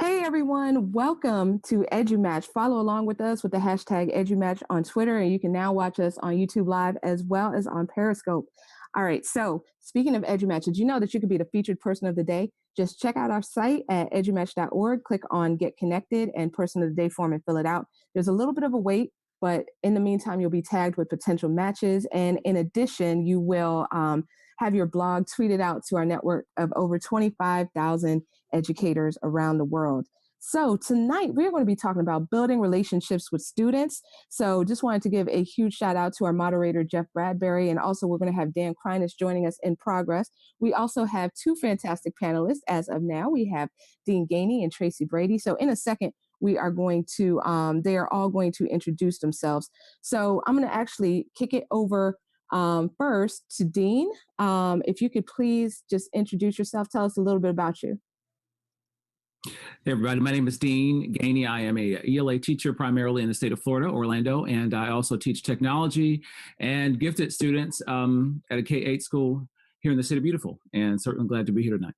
Hey everyone, welcome to EduMatch. Follow along with us with the hashtag EduMatch on Twitter, and you can now watch us on YouTube Live as well as on Periscope. All right, so speaking of EduMatch, did you know that you could be the featured person of the day? Just check out our site at edumatch.org, click on Get Connected and Person of the Day form and fill it out. There's a little bit of a wait, but in the meantime, you'll be tagged with potential matches. And in addition, you will have your blog tweeted out to our network of over 25,000 educators around the world. So tonight we're going to be talking about building relationships with students. So just wanted to give a huge shout out to our moderator, Jeff Bradbury. And also we're going to have Dan Kreinich joining us in progress. We also have two fantastic panelists as of now. We have Dean Gainey and Tracy Brady. So in a second, we are going to, they are all going to introduce themselves. So I'm going to actually kick it over first to Dean. If you could please just introduce yourself, tell us a little bit about you. Hey everybody, my name is Dean Gainey. I am a ELA teacher primarily in the state of Florida, Orlando, and I also teach technology and gifted students at a K-8 school here in the city of Beautiful, and certainly glad to be here tonight.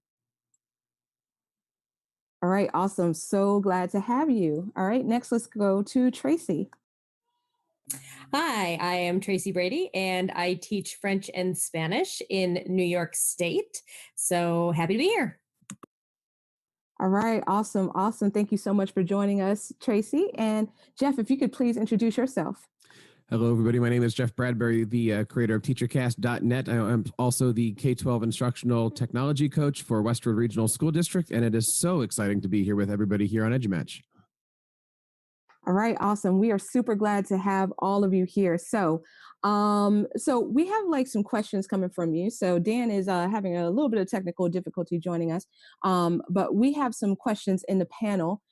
All right, awesome. So glad to have you. All right, next let's go to Tracy. Hi, I am Tracy Brady, and I teach French and Spanish in New York State. So happy to be here. All right, awesome, awesome. Thank you so much for joining us, Tracy. And Jeff, if you could please introduce yourself. Hello, everybody. My name is Jeff Bradbury, the creator of TeacherCast.net. I'm also the K-12 instructional technology coach for Westwood Regional School District, and it is so exciting to be here with everybody here on EduMatch. All right, awesome. We are super glad to have all of you here. So we have like some questions coming from you. So Dan is having a little bit of technical difficulty joining us, but we have some questions in the panel.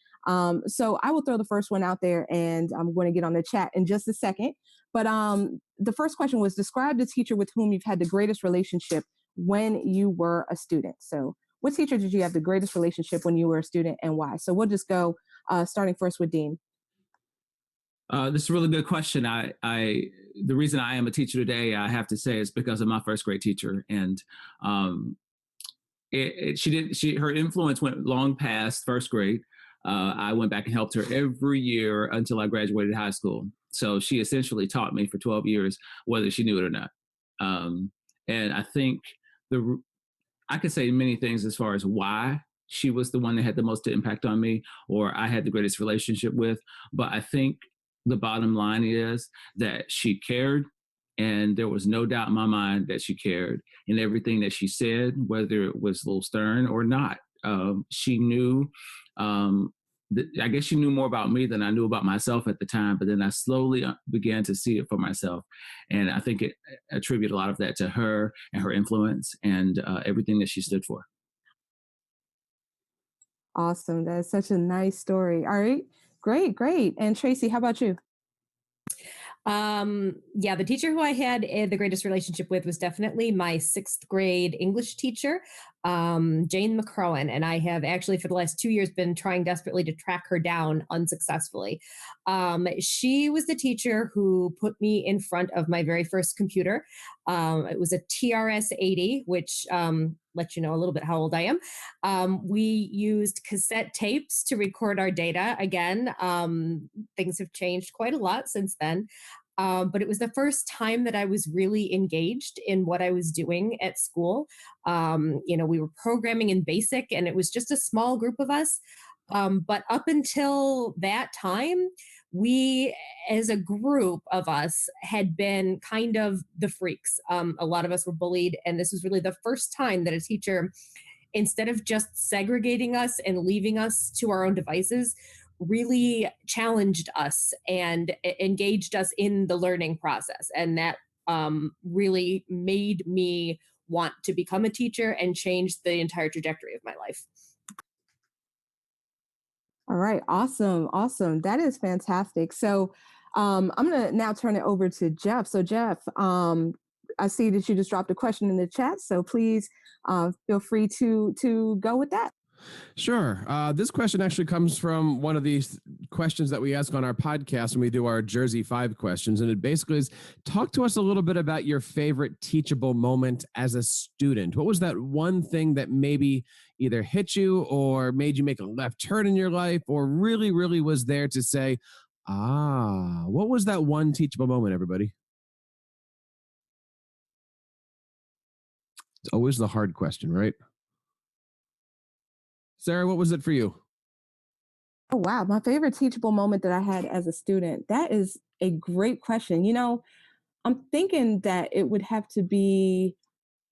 So I will throw the first one out there, and I'm going to get on the chat in just a second. But the first question was, describe the teacher with whom you've had the greatest relationship when you were a student. So what teacher did you have the greatest relationship when you were a student, and why? So we'll just go starting first with Dean. This is a really good question. The reason I am a teacher today, I have to say, is because of my first grade teacher, and her influence went long past first grade. I went back and helped her every year until I graduated high school. So she essentially taught me for 12 years, whether she knew it or not. And I think I could say many things as far as why she was the one that had the most impact on me, or I had the greatest relationship with. But I think the bottom line is that she cared, and there was no doubt in my mind that she cared in everything that she said, whether it was a little stern or not. She knew, I guess she knew more about me than I knew about myself at the time, but then I slowly began to see it for myself. And I think it attribute a lot of that to her and her influence and everything that she stood for. Awesome. That's such a nice story. All right. Great, great. And Tracy, how about you? Yeah, the teacher who I had the greatest relationship with was definitely my sixth grade English teacher, Jane McCrowan. And I have actually for the last 2 years been trying desperately to track her down unsuccessfully. She was the teacher who put me in front of my very first computer. It was a TRS-80, which let you know a little bit how old I am. We used cassette tapes to record our data. Again, things have changed quite a lot since then. But it was the first time that I was really engaged in what I was doing at school. We were programming in BASIC, and it was just a small group of us. But up until that time, we, as a group of us, had been kind of the freaks. A lot of us were bullied, and this was really the first time that a teacher, instead of just segregating us and leaving us to our own devices, really challenged us and engaged us in the learning process. And that really made me want to become a teacher and change the entire trajectory of my life. All right. Awesome. Awesome. That is fantastic. So I'm going to now turn it over to Jeff. So Jeff, I see that you just dropped a question in the chat. So please feel free to go with that. Sure. This question actually comes from one of these questions that we ask on our podcast when we do our Jersey 5 questions. And it basically is, talk to us a little bit about your favorite teachable moment as a student. What was that one thing that maybe either hit you or made you make a left turn in your life, or really, really was there to say, what was that one teachable moment, everybody? It's always the hard question, right? Sarah, what was it for you? Oh, wow. My favorite teachable moment that I had as a student. That is a great question. I'm thinking that it would have to be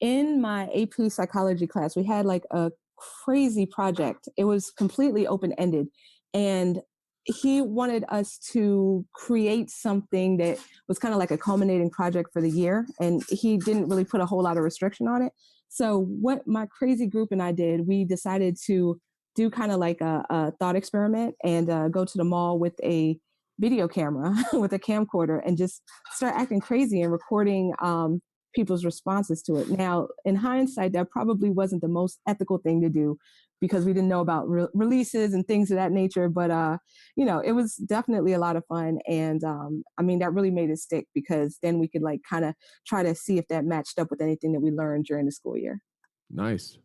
in my AP psychology class. We had like a crazy project. It was completely open ended. And he wanted us to create something that was kind of like a culminating project for the year. And he didn't really put a whole lot of restriction on it. So, what my crazy group and I did, we decided to do kind of like a thought experiment and go to the mall with a video camera with a camcorder and just start acting crazy and recording people's responses to it. Now, in hindsight, that probably wasn't the most ethical thing to do because we didn't know about releases and things of that nature. But it was definitely a lot of fun, and that really made it stick because then we could like kind of try to see if that matched up with anything that we learned during the school year. Nice.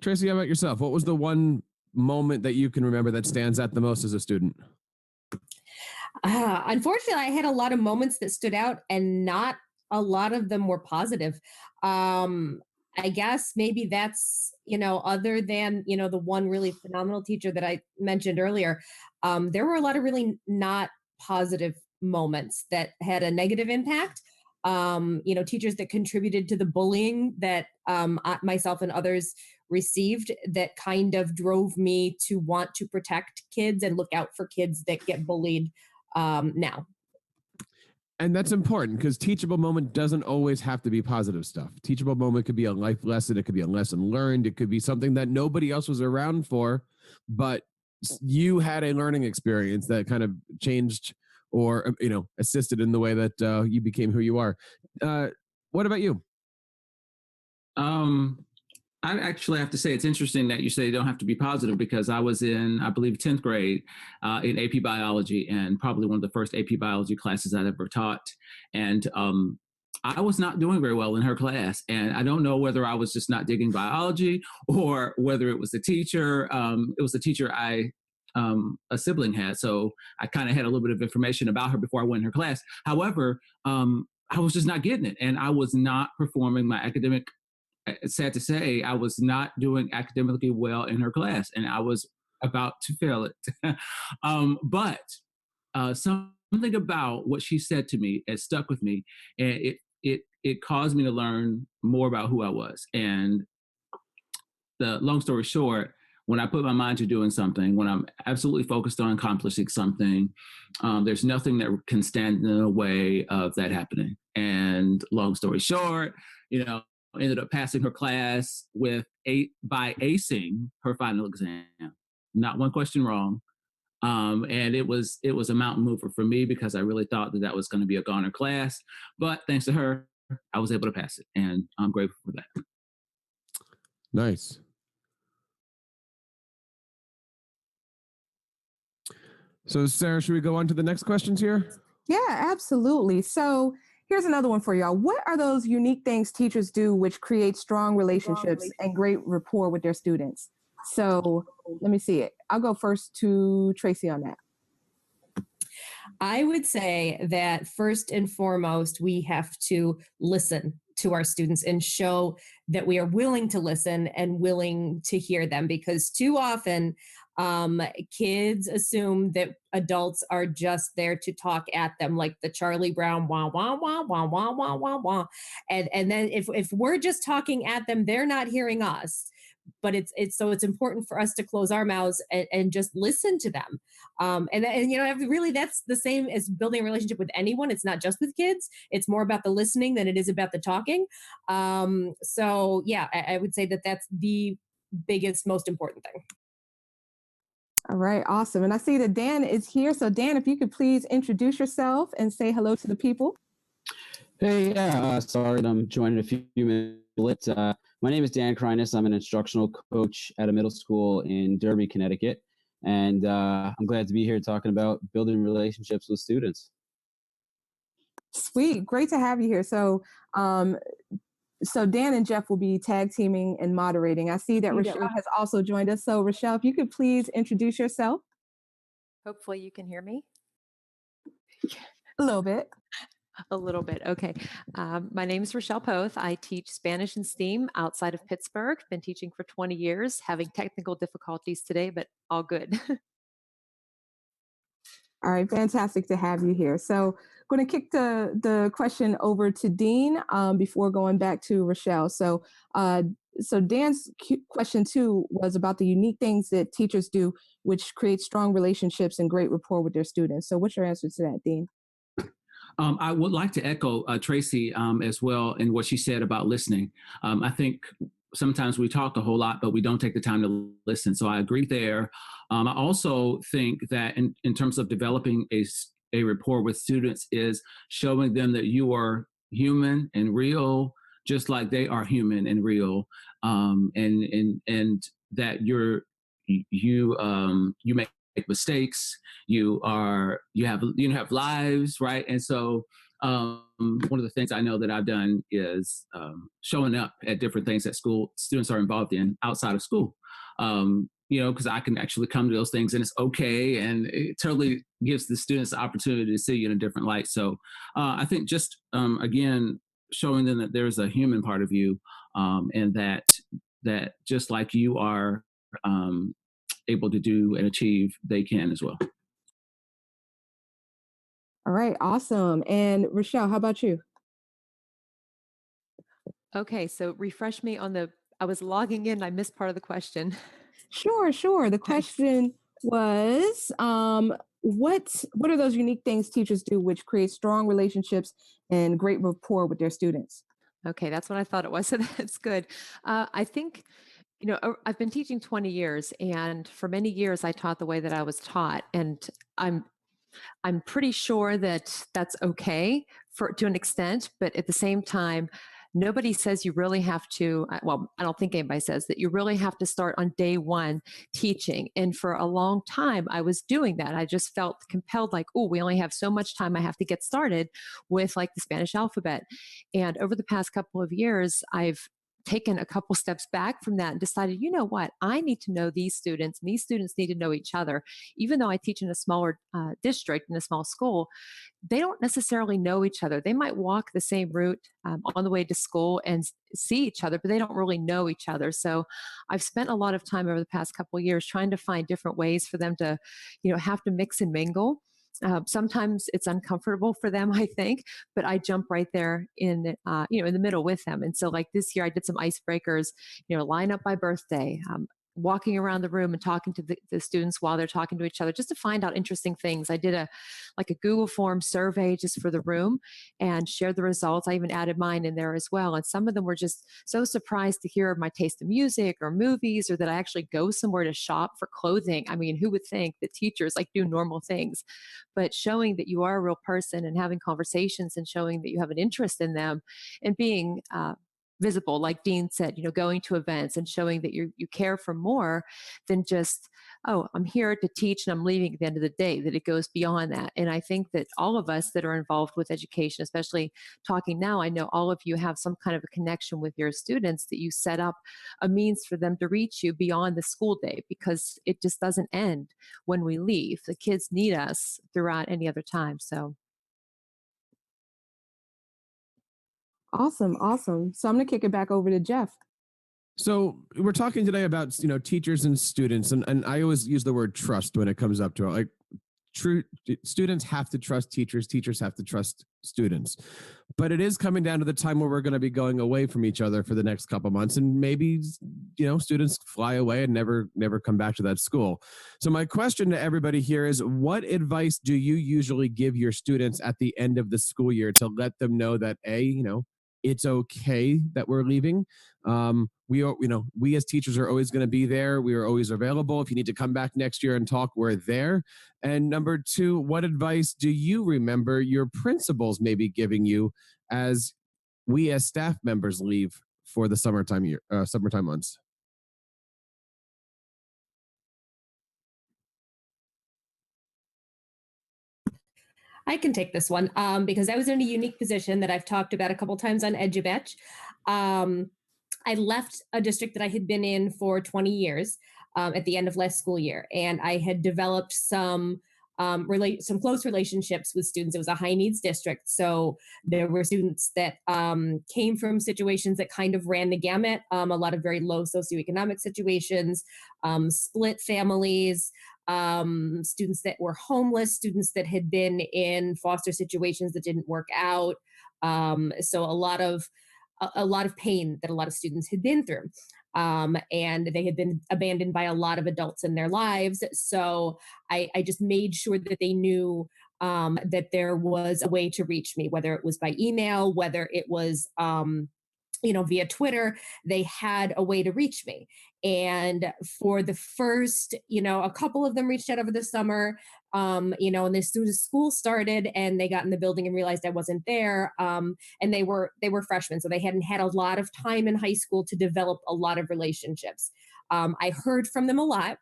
Tracy, how about yourself? What was the one moment that you can remember that stands out the most as a student? Unfortunately, I had a lot of moments that stood out, and not a lot of them were positive. I guess maybe that's, other than, the one really phenomenal teacher that I mentioned earlier, there were a lot of really not positive moments that had a negative impact. Teachers that contributed to the bullying that myself and others received, that kind of drove me to want to protect kids and look out for kids that get bullied now. And that's important because teachable moment doesn't always have to be positive stuff. Teachable moment could be a life lesson. It could be a lesson learned. It could be something that nobody else was around for, but you had a learning experience that kind of changed or, assisted in the way that you became who you are. What about you? I actually have to say it's interesting that you say you don't have to be positive because I was in, I believe, 10th grade in AP biology, and probably one of the first AP biology classes I'd ever taught. And I was not doing very well in her class. And I don't know whether I was just not digging biology or whether it was the teacher. It was the teacher a sibling had. So I kind of had a little bit of information about her before I went in her class. However, I was just not getting it. And I was not performing my academic. It's sad to say, I was not doing academically well in her class, and I was about to fail it. But something about what she said to me, it stuck with me, and it caused me to learn more about who I was. And the long story short, when I put my mind to doing something, when I'm absolutely focused on accomplishing something, there's nothing that can stand in the way of that happening. And long story short, ended up passing her class by acing her final exam. Not one question wrong. And it was a mountain mover for me because I really thought that was going to be a goner class. But thanks to her, I was able to pass it, and I'm grateful for that. Nice. So, Sarah, should we go on to the next questions here? Yeah, absolutely. So here's another one for y'all. What are those unique things teachers do which create strong relationships and great rapport with their students? So let me see it. I'll go first to Tracy on that. I would say that first and foremost, we have to listen to our students and show that we are willing to listen and willing to hear them, because too often kids assume that adults are just there to talk at them, like the Charlie Brown wah wah wah wah wah wah wah wah, and then if we're just talking at them, they're not hearing us. But it's important for us to close our mouths and just listen to them. Really, that's the same as building a relationship with anyone. It's not just with kids. It's more about the listening than it is about the talking. So yeah, I would say that that's the biggest, most important thing. All right, awesome. And I see that Dan is here. So Dan, if you could please introduce yourself and say hello to the people. Hey, yeah, sorry I'm joining a few minutes bullet. My name is Dan Kreiness. I'm an instructional coach at a middle school in Derby, Connecticut. And I'm glad to be here talking about building relationships with students. Sweet, great to have you here. So Dan and Jeff will be tag teaming and moderating. I see that Rochelle has also joined us. So Rochelle, if you could please introduce yourself. Hopefully you can hear me A little bit. a little bit. Okay. My name is Rochelle Poth. I teach Spanish and STEAM outside of Pittsburgh. Been teaching for 20 years, having technical difficulties today, but all good. All right, fantastic to have you here. So I'm going to kick the question over to Dean before going back to Rochelle. So Dan's question too was about the unique things that teachers do, which create strong relationships and great rapport with their students. So what's your answer to that, Dean? I would like to echo Tracy as well in what she said about listening. I think sometimes we talk a whole lot, but we don't take the time to listen. So I agree there. I also think that in terms of developing a rapport with students is showing them that you are human and real, just like they are human and real, and that you make mistakes. You have lives, right? And so one of the things I know that I've done is showing up at different things that school students are involved in outside of school. Because I can actually come to those things and it's okay, and it totally gives the students the opportunity to see you in a different light. So I think just again showing them that there's a human part of you, and that just like you are able to do and achieve, they can as well. All right, awesome. And Rochelle, how about you? Okay. So refresh me on I was logging in. I missed part of the question. Sure. The question was, what are those unique things teachers do which create strong relationships and great rapport with their students? Okay. That's what I thought it was. So that's good. I think, I've been teaching 20 years, and for many years I taught the way that I was taught. And I'm pretty sure that that's okay to an extent, but at the same time, nobody says you really have to. Well, I don't think anybody says that you really have to start on day one teaching. And for a long time, I was doing that. I just felt compelled, like, oh, we only have so much time. I have to get started with like the Spanish alphabet. And over the past couple of years, I've taken a couple steps back from that and decided, you know what, I need to know these students, and these students need to know each other. Even though I teach in a smaller district, in a small school, they don't necessarily know each other. They might walk the same route on the way to school and see each other, but they don't really know each other. So I've spent a lot of time over the past couple of years trying to find different ways for them to, have to mix and mingle. Sometimes it's uncomfortable for them, I think, but I jump right there in the middle with them. And so like this year I did some icebreakers, line up by birthday, walking around the room and talking to the students while they're talking to each other, just to find out interesting things. I did a Google form survey just for the room and shared the results. I even added mine in there as well. And some of them were just so surprised to hear my taste in music or movies, or that I actually go somewhere to shop for clothing. I mean, who would think that teachers do normal things? But showing that you are a real person and having conversations and showing that you have an interest in them and being visible, like Dean said, going to events and showing that you care for more than just, oh, I'm here to teach and I'm leaving at the end of the day, that it goes beyond that. And I think that all of us that are involved with education, especially talking now, I know all of you have some kind of a connection with your students, that you set up a means for them to reach you beyond the school day, because it just doesn't end when we leave. The kids need us throughout any other time. So Awesome. So I'm going to kick it back over to Jeff. So we're talking today about, teachers and students, and I always use the word trust when it comes up to it. Like, true students have to trust teachers, teachers have to trust students. But it is coming down to the time where we're going to be going away from each other for the next couple of months, and maybe, students fly away and never come back to that school. So my question to everybody here is, what advice do you usually give your students at the end of the school year to let them know that it's okay that we're leaving? We as teachers are always going to be there. We are always available. If you need to come back next year and talk, we're there. And number two, what advice do you remember your principals may be giving you as we as staff members leave for the summertime months? I can take this one because I was in a unique position that I've talked about a couple times on EduBatch. Um, I left a district that I had been in for 20 years at the end of last school year, and I had developed some close relationships with students. It was a high needs district, so there were students that came from situations that kind of ran the gamut. A lot of very low socioeconomic situations, split families, students that were homeless, students that had been in foster situations that didn't work out. So a lot of pain that a lot of students had been through. And they had been abandoned by a lot of adults in their lives. So I just made sure that they knew that there was a way to reach me, whether it was by email, whether it was via Twitter. They had a way to reach me. And for the first, a couple of them reached out over the summer, and as soon as school started and they got in the building and realized I wasn't there, and they were freshmen, so they hadn't had a lot of time in high school to develop a lot of relationships. I heard from them a lot,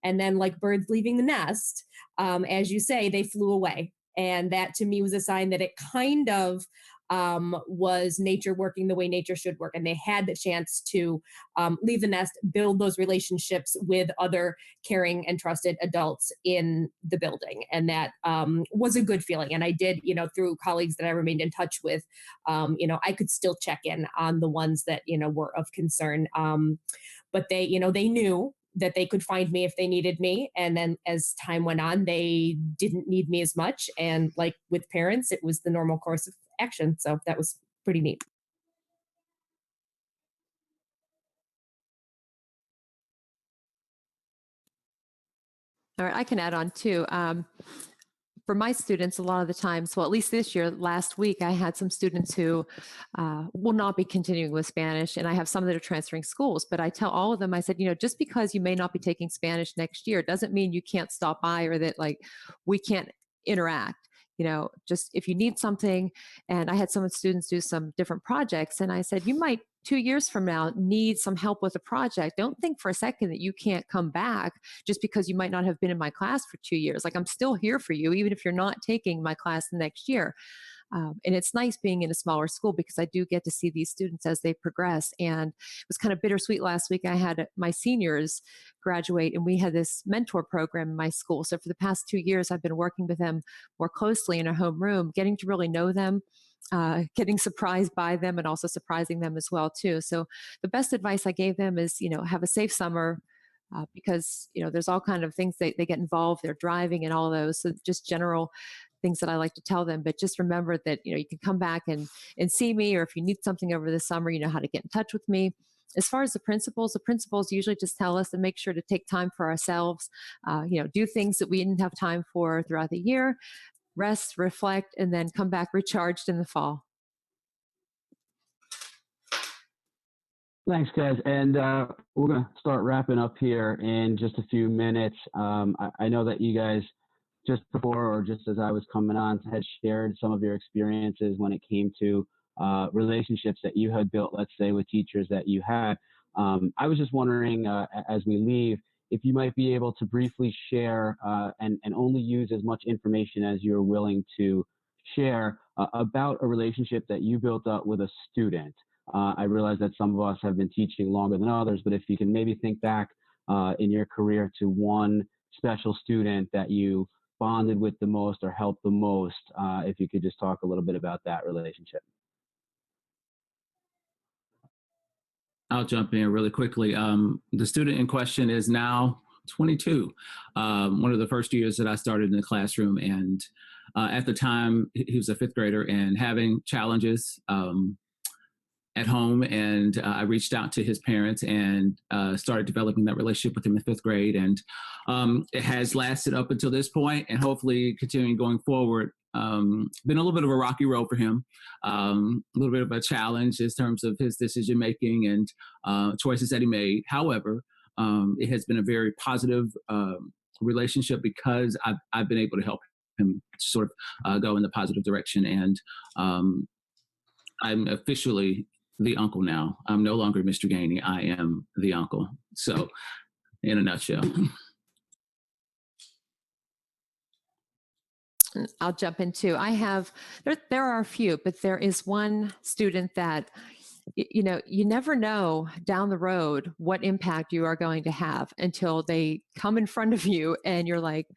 and then like birds leaving the nest, as you say, they flew away. And that to me was a sign that it kind of was nature working the way nature should work. And they had the chance to leave the nest, build those relationships with other caring and trusted adults in the building. And that was a good feeling. And I did, through colleagues that I remained in touch with, I could still check in on the ones that, were of concern. But they knew that they could find me if they needed me. And then as time went on, they didn't need me as much. And like with parents, it was the normal course of action. So that was pretty neat. All right, I can add on too. For my students, a lot of the times, well, at least this year, last week, I had some students who will not be continuing with Spanish, and I have some that are transferring schools. But I tell all of them, I said, just because you may not be taking Spanish next year doesn't mean you can't stop by or that like we can't interact. Just if you need something. And I had some students do some different projects, and I said, you might 2 years from now need some help with a project. Don't think for a second that you can't come back just because you might not have been in my class for 2 years. Like I'm still here for you, even if you're not taking my class the next year. And it's nice being in a smaller school because I do get to see these students as they progress. And it was kind of bittersweet last week. I had my seniors graduate and we had this mentor program in my school. So for the past 2 years, I've been working with them more closely in a homeroom, getting to really know them, getting surprised by them and also surprising them as well too. So the best advice I gave them is, have a safe summer. Because there's all kind of things they get involved, they're driving and all those, so just general things that I like to tell them. But just remember that you can come back and see me, or if you need something over the summer, you know how to get in touch with me. As far as the principals usually just tell us to make sure to take time for ourselves, do things that we didn't have time for throughout the year, rest, reflect, and then come back recharged in the fall. Thanks, guys. And we're going to start wrapping up here in just a few minutes. I know that you guys just before or just as I was coming on had shared some of your experiences when it came to relationships that you had built, let's say, with teachers that you had. I was just wondering, as we leave, if you might be able to briefly share and only use as much information as you're willing to share about a relationship that you built up with a student. I realize that some of us have been teaching longer than others, but if you can maybe think back in your career to one special student that you bonded with the most or helped the most, if you could just talk a little bit about that relationship. I'll jump in really quickly. The student in question is now 22. One of the first years that I started in the classroom, and at the time he was a fifth grader and having challenges at home, and I reached out to his parents and started developing that relationship with him in fifth grade, and it has lasted up until this point, and hopefully continuing going forward. Been a little bit of a rocky road for him, a little bit of a challenge in terms of his decision making and choices that he made. However, it has been a very positive relationship because I've been able to help him sort of go in the positive direction, and I'm officially the uncle now. I'm no longer Mr. Gainey. I am the uncle. So, in a nutshell. I'll jump in too. I have, there are a few, but there is one student that, you know, you never know down the road what impact you are going to have until they come in front of you and you're like,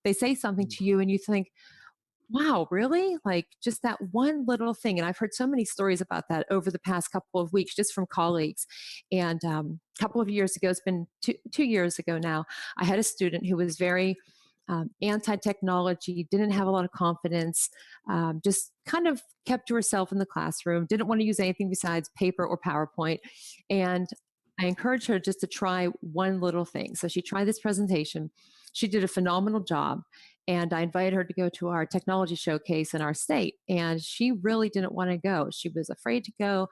they say something to you and you think, wow, really? Like just that one little thing. And I've heard so many stories about that over the past couple of weeks, just from colleagues. And a couple of years ago, it's been 2 years ago now, I had a student who was very anti-technology, didn't have a lot of confidence, just kind of kept to herself in the classroom, didn't want to use anything besides paper or PowerPoint. And I encouraged her just to try one little thing. So she tried this presentation. She did a phenomenal job. And I invited her to go to our technology showcase in our state. And she really didn't want to go. She was afraid to go,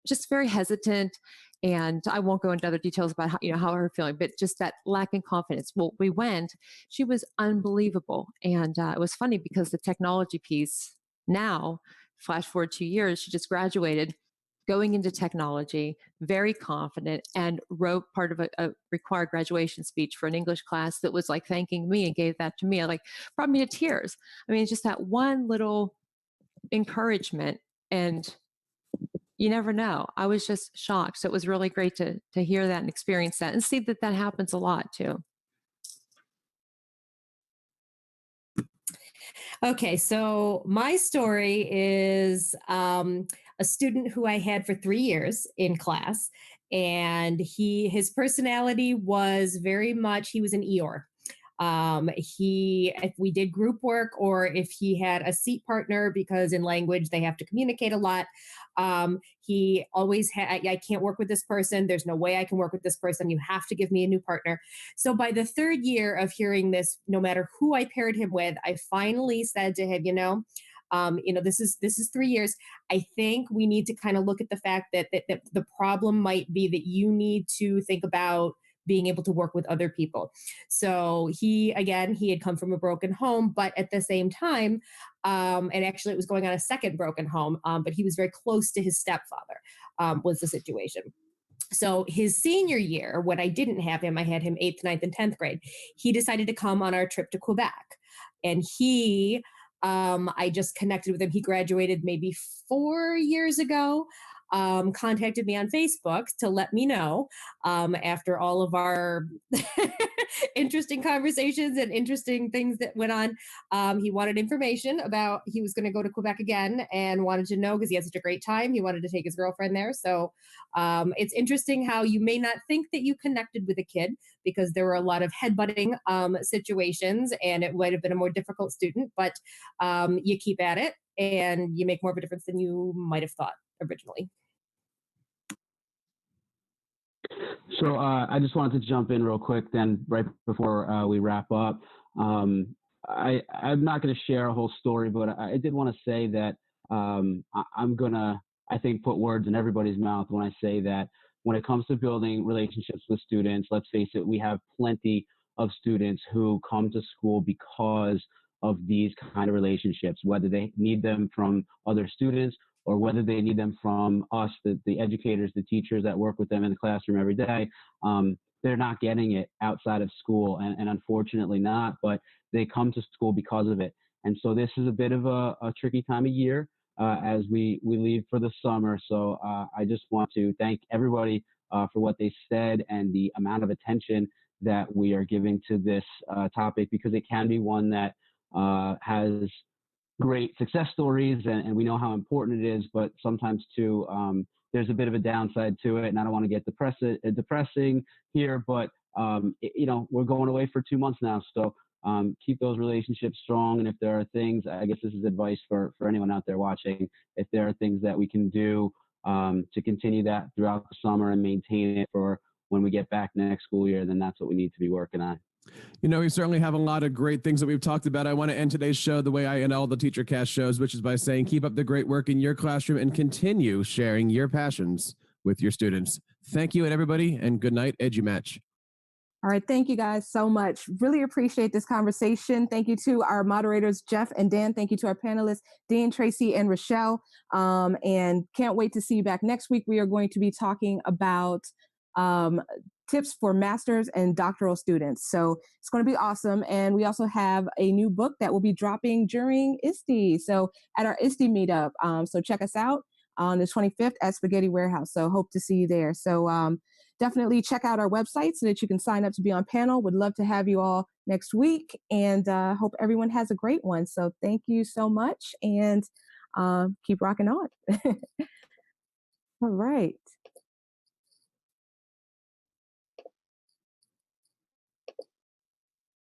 just very hesitant. And I won't go into other details about how, how her feeling, but just that lack in confidence. Well, we went, she was unbelievable. And it was funny because the technology piece now, flash forward 2 years, she just graduated, going into technology, very confident, and wrote part of a required graduation speech for an English class that was like thanking me and gave that to me. Like brought me to tears. I mean, just that one little encouragement, and you never know. I was just shocked. So it was really great to hear that and experience that and see that that happens a lot too. Okay, so my story is a student who I had for 3 years in class, and his personality was very much, he was an Eeyore. If we did group work or if he had a seat partner, because in language they have to communicate a lot, he always had, I can't work with this person. There's no way I can work with this person. You have to give me a new partner. So by the third year of hearing this, no matter who I paired him with, I finally said to him, this is 3 years. I think we need to kind of look at the fact that the problem might be that you need to think about being able to work with other people. So he had come from a broken home, but at the same time, and actually it was going on a second broken home, but he was very close to his stepfather, was the situation. So his senior year, when I didn't have him, I had him 8th, 9th, and 10th grade. He decided to come on our trip to Quebec. And I just connected with him. He graduated maybe 4 years ago. Contacted me on Facebook to let me know, after all of our interesting conversations and interesting things that went on. He wanted information about, he was going to go to Quebec again and wanted to know because he had such a great time. He wanted to take his girlfriend there. So it's interesting how you may not think that you connected with a kid because there were a lot of headbutting situations and it might have been a more difficult student, but you keep at it and you make more of a difference than you might have thought originally. So I just wanted to jump in real quick then right before we wrap up. I'm not going to share a whole story, but I did want to say that I'm going to, I think, put words in everybody's mouth when I say that when it comes to building relationships with students, let's face it, we have plenty of students who come to school because of these kind of relationships, whether they need them from other students or whether they need them from us, the educators, the teachers that work with them in the classroom every day. They're not getting it outside of school, and unfortunately not, but they come to school because of it. And so this is a bit of a tricky time of year as we leave for the summer. So I just want to thank everybody for what they said and the amount of attention that we are giving to this topic, because it can be one that has great success stories, and we know how important it is, but sometimes too, there's a bit of a downside to it, and I don't want to get depressing here, but we're going away for 2 months now, so keep those relationships strong, and if there are things, I guess this is advice for anyone out there watching, if there are things that we can do to continue that throughout the summer and maintain it for when we get back next school year, then that's what we need to be working on. We certainly have a lot of great things that we've talked about. I want to end today's show the way I end all the TeacherCast shows, which is by saying keep up the great work in your classroom and continue sharing your passions with your students. Thank you, and everybody, and good night, EduMatch. All right. Thank you guys so much. Really appreciate this conversation. Thank you to our moderators, Jeff and Dan. Thank you to our panelists, Dean, Tracy, and Rochelle. And can't wait to see you back next week. We are going to be talking about um, tips for master's and doctoral students. So it's going to be awesome. And we also have a new book that will be dropping during ISTE. So at our ISTE meetup. So check us out on the 25th at Spaghetti Warehouse. So hope to see you there. So definitely check out our website so that you can sign up to be on panel. Would love to have you all next week, and hope everyone has a great one. So thank you so much, and keep rocking on. All right.